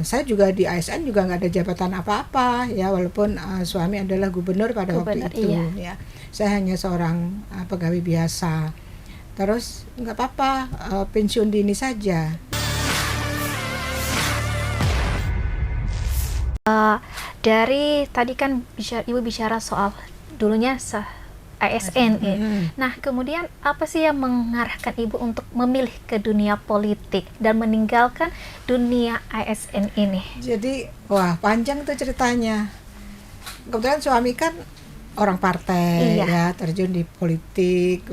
Saya juga di ASN juga nggak ada jabatan apa-apa ya, walaupun suami adalah gubernur pada waktu itu ya. Saya hanya seorang pegawai biasa. Terus nggak apa-apa, pensiun dini saja. Dari tadi kan Ibu bicara soal dulunya ASN. Nah, kemudian apa sih yang mengarahkan Ibu untuk memilih ke dunia politik dan meninggalkan dunia ASN ini? Jadi, wah panjang tuh ceritanya. Kebetulan suami kan orang partai ya, terjun di politik.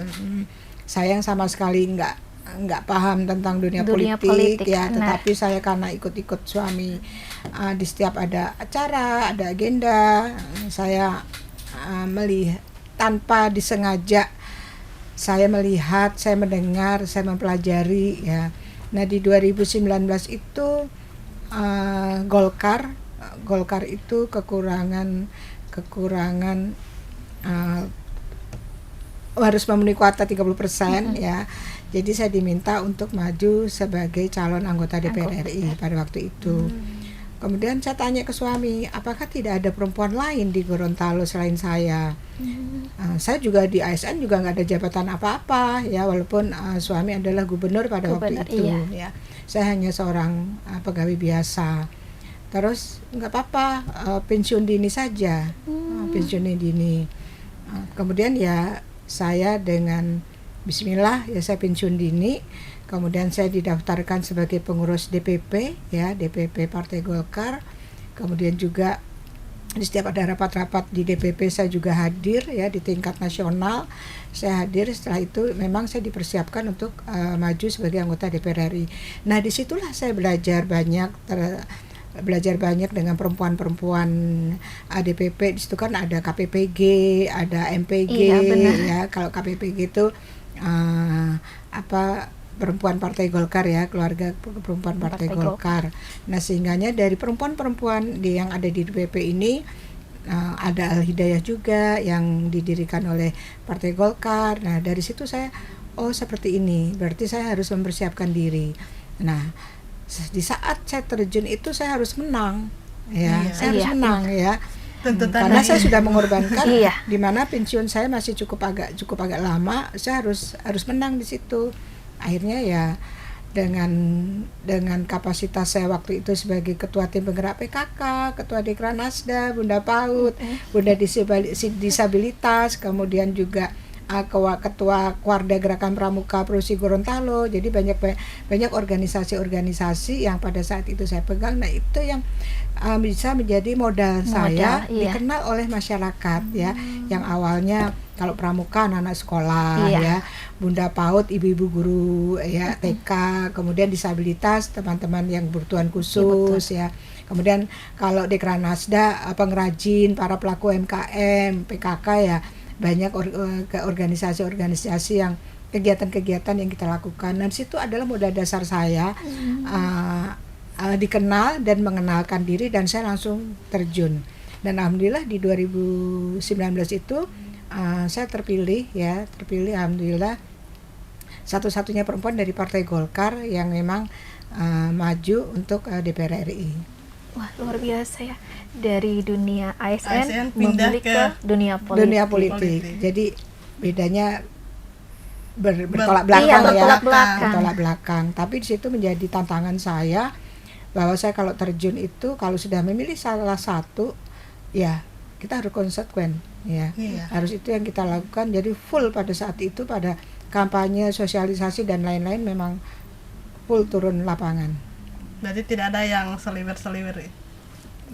Saya yang sama sekali nggak paham tentang dunia politik ya, tetapi saya karena ikut-ikut suami di setiap ada acara, ada agenda, saya melihat tanpa disengaja, saya melihat, saya mendengar, saya mempelajari ya. Nah di 2019 itu Golkar itu kekurangan harus memenuhi kuota 30% ya. Jadi saya diminta untuk maju sebagai calon anggota DPR RI pada waktu itu. Kemudian saya tanya ke suami, apakah tidak ada perempuan lain di Gorontalo selain saya? Saya juga di ASN juga nggak ada jabatan apa-apa ya, walaupun suami adalah gubernur pada waktu itu ya. Saya hanya seorang pegawai biasa. Terus nggak apa-apa, pensiun dini saja, pensiun dini. Kemudian ya saya dengan Bismillah ya saya pensiun dini. Kemudian saya didaftarkan sebagai pengurus DPP ya, DPP Partai Golkar. Kemudian juga di setiap ada rapat-rapat di DPP saya juga hadir ya, di tingkat nasional saya hadir. Setelah itu memang saya dipersiapkan untuk maju sebagai anggota DPR RI. Nah disitulah saya belajar banyak dengan perempuan-perempuan DPP. Di situ kan ada KPPG, ada MPG ya. Kalau KPPG itu perempuan Partai Golkar ya, keluarga perempuan Partai Golkar. Nah sehingganya dari perempuan-perempuan yang ada di DPP ini ada Al Hidayah juga yang didirikan oleh Partai Golkar. Nah dari situ saya seperti ini, berarti saya harus mempersiapkan diri. Nah di saat saya terjun itu saya harus menang ya, saya harus menang ya. Karena saya sudah mengorbankan di mana pensiun saya masih cukup agak lama, saya harus menang di situ. Akhirnya ya dengan kapasitas saya waktu itu sebagai ketua tim penggerak PKK, ketua Dekranasda, Bunda PAUD, Bunda Disabilitas, kemudian juga ketua Kuarda Gerakan Pramuka Provinsi Gorontalo. Jadi banyak organisasi-organisasi yang pada saat itu saya pegang. Nah itu yang bisa menjadi modal saya dikenal oleh masyarakat ya. Yang awalnya kalau pramuka anak-anak sekolah ya, Bunda PAUD ibu-ibu guru ya, TK, kemudian disabilitas teman-teman yang berkebutuhan khusus ya. Kemudian kalau Dekranasda pengrajin, para pelaku UMKM, PKK ya, banyak organisasi-organisasi yang kegiatan-kegiatan yang kita lakukan. Dan situ adalah modal dasar saya dikenal dan mengenalkan diri, dan saya langsung terjun. Dan alhamdulillah di 2019 itu saya terpilih alhamdulillah satu-satunya perempuan dari Partai Golkar yang memang maju untuk DPR RI. Wah luar biasa ya, dari dunia ASN pindah ke dunia politik. Jadi bedanya bertolak belakang. Tapi di situ menjadi tantangan saya bahwa saya kalau terjun itu, kalau sudah memilih salah satu ya kita harus konsekuen ya. Harus itu yang kita lakukan. Jadi full pada saat itu, pada kampanye, sosialisasi dan lain-lain, memang full turun lapangan. Berarti tidak ada yang seliwer-seliwer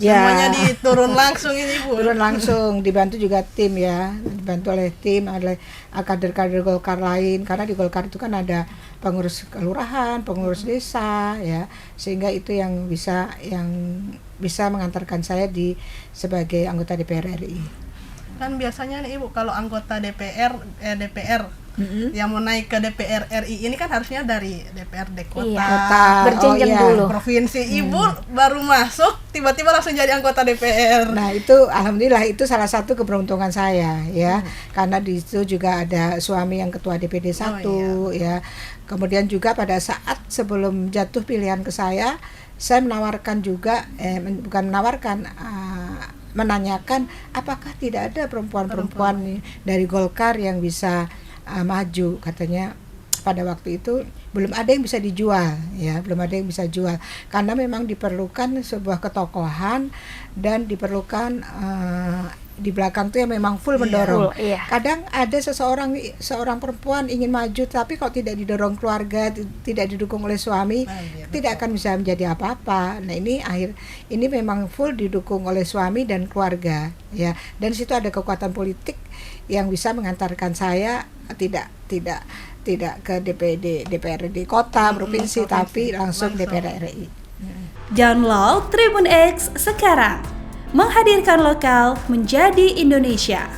semuanya diturun langsung ini Bu. Turun langsung, dibantu juga tim ya, dibantu oleh tim, oleh kader-kader Golkar lain, karena di Golkar itu kan ada pengurus kelurahan, pengurus desa ya, sehingga itu yang bisa mengantarkan saya sebagai anggota DPR RI. Kan biasanya nih Ibu, kalau anggota DPR yang mau naik ke DPR RI ini kan harusnya dari DPRD kota, berjenjang dulu provinsi. Ibu baru masuk tiba-tiba langsung jadi anggota DPR. Nah itu alhamdulillah, itu salah satu keberuntungan saya ya, karena di situ juga ada suami yang ketua DPD 1 ya. Kemudian juga pada saat sebelum jatuh pilihan ke saya saya menawarkan juga, bukan menawarkan, menanyakan apakah tidak ada perempuan-perempuan nih dari Golkar yang bisa maju. Katanya pada waktu itu belum ada yang bisa dijual, ya, belum ada yang bisa jual, karena memang diperlukan sebuah ketokohan dan diperlukan di belakang tuh yang memang full mendorong. Kadang ada seorang perempuan ingin maju, tapi kalau tidak didorong keluarga, tidak didukung oleh suami, tidak akan bisa menjadi apa-apa. Nah, ini memang full didukung oleh suami dan keluarga, ya. Dan situ ada kekuatan politik yang bisa mengantarkan saya tidak ke DPD, DPRD kota, provinsi, tapi langsung DPR RI. Download Tribun X sekarang. Menghadirkan lokal menjadi Indonesia.